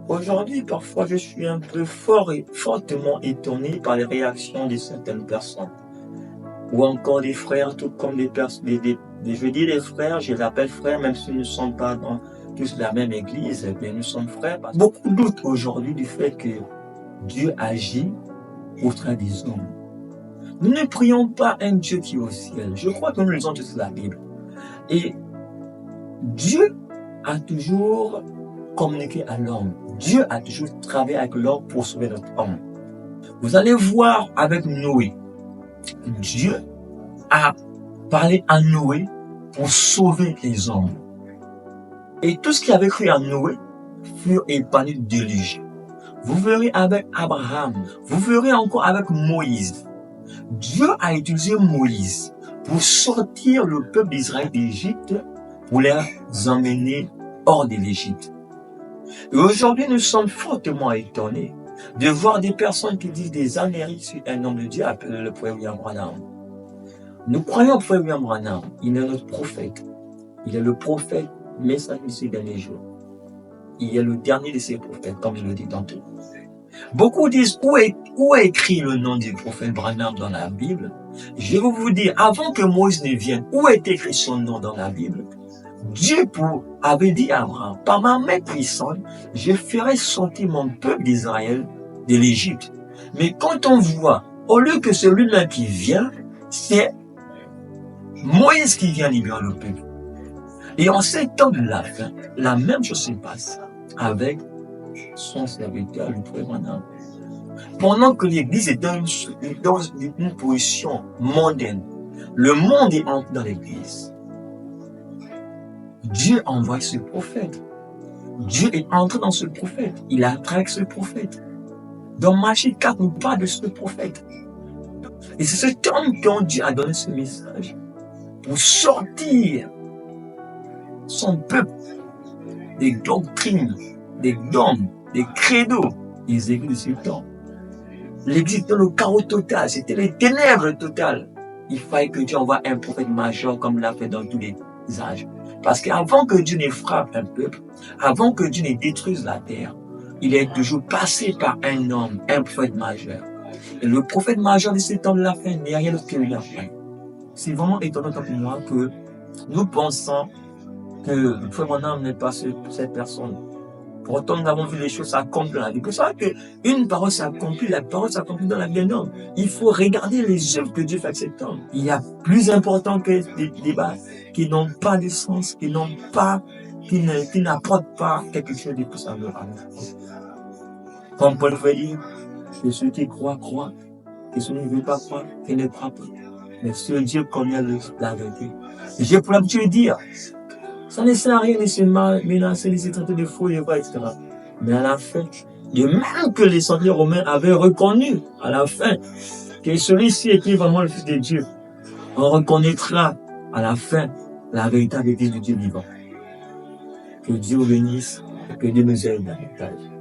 Aujourd'hui, parfois, je suis un peu fort et fortement étonné par les réactions de certaines personnes. Ou encore des frères, tout comme des personnes, je dis des frères, je les appelle frères, même si nous ne sommes pas dans tous la même église, mais nous sommes frères. Beaucoup doutent aujourd'hui du fait que Dieu agit au travers des hommes. Nous ne prions pas un Dieu qui est au ciel. Je crois que nous lisons tous la Bible. Et Dieu a toujours communiqué à l'homme. Dieu a toujours travaillé avec l'homme pour sauver notre homme. Vous allez voir avec Noé. Dieu a parlé à Noé pour sauver les hommes. Et tout ce qui avait cru en Noé furent épargnés du déluge. Vous verrez avec Abraham, vous verrez encore avec Moïse. Dieu a utilisé Moïse pour sortir le peuple d'Israël d'Égypte, pour les emmener hors de l'Égypte. Et aujourd'hui, nous sommes fortement étonnés de voir des personnes qui disent des âneries sur un homme de Dieu appelé le frère William Branham. Nous croyons au frère William Branham. Il est notre prophète. Il est le prophète messager de ces derniers jours. Il est le dernier de ces prophètes, comme je le dis tantôt. Beaucoup disent où est écrit le nom du prophète Branham dans la Bible. Je vais vous dire, avant que Moïse ne vienne, où est écrit son nom dans la Bible? Dieu avait dit à Abraham, par ma main puissante, je ferai sortir mon peuple d'Israël de l'Égypte. Mais quand on voit, au lieu que celui-là qui vient, c'est Moïse qui vient libérer le peuple. Et en ces temps de la fin, la même chose se passe avec son serviteur, le frère Branham. Pendant que l'Église est dans une position mondaine, le monde est entré dans l'Église. Dieu envoie ce prophète. Dieu est entré dans ce prophète. Il a travaillé avec ce prophète. Dans Matthieu 4, nous parle de ce prophète. Et c'est cet homme dont Dieu a donné ce message pour sortir son peuple des doctrines, des dogmes, des credos, des églises de ce temps. L'église était le chaos total, c'était les ténèbres totales. Il fallait que Dieu envoie un prophète majeur comme il l'a fait dans tous les âges. Parce qu'avant que Dieu ne frappe un peuple, avant que Dieu ne détruise la terre, il est toujours passé par un homme, un prophète majeur. Et le prophète majeur de ce temps de la fin n'est rien d'autre que la fin. C'est vraiment étonnant pour moi que nous pensons que le frère Branham n'est pas cette personne. Pourtant, nous avons vu les choses s'accomplir dans la vie. Vous savez qu'une parole s'accomplit, la parole s'accomplit dans la vie d'un homme. Il faut regarder les œuvres que Dieu fait avec cet homme. Il y a plus important que des débats qui n'ont pas de sens, qui n'apportent pas quelque chose de plus à leur âme. Comme Paul veut dire, que ceux qui croient, croient. Et ceux qui ne veulent pas croire, qui ne croient pas. Mais seul Dieu connaît la vérité. J'ai pour l'habitude de dire, ça ne sert à rien de se menacer, de se traiter de faux, etc. Mais à la fin, de même que les centurions romains avaient reconnu à la fin que celui-ci était vraiment le Fils de Dieu, on reconnaîtra à la fin la véritable Église de Dieu vivant. Que Dieu bénisse et que Dieu nous aide davantage.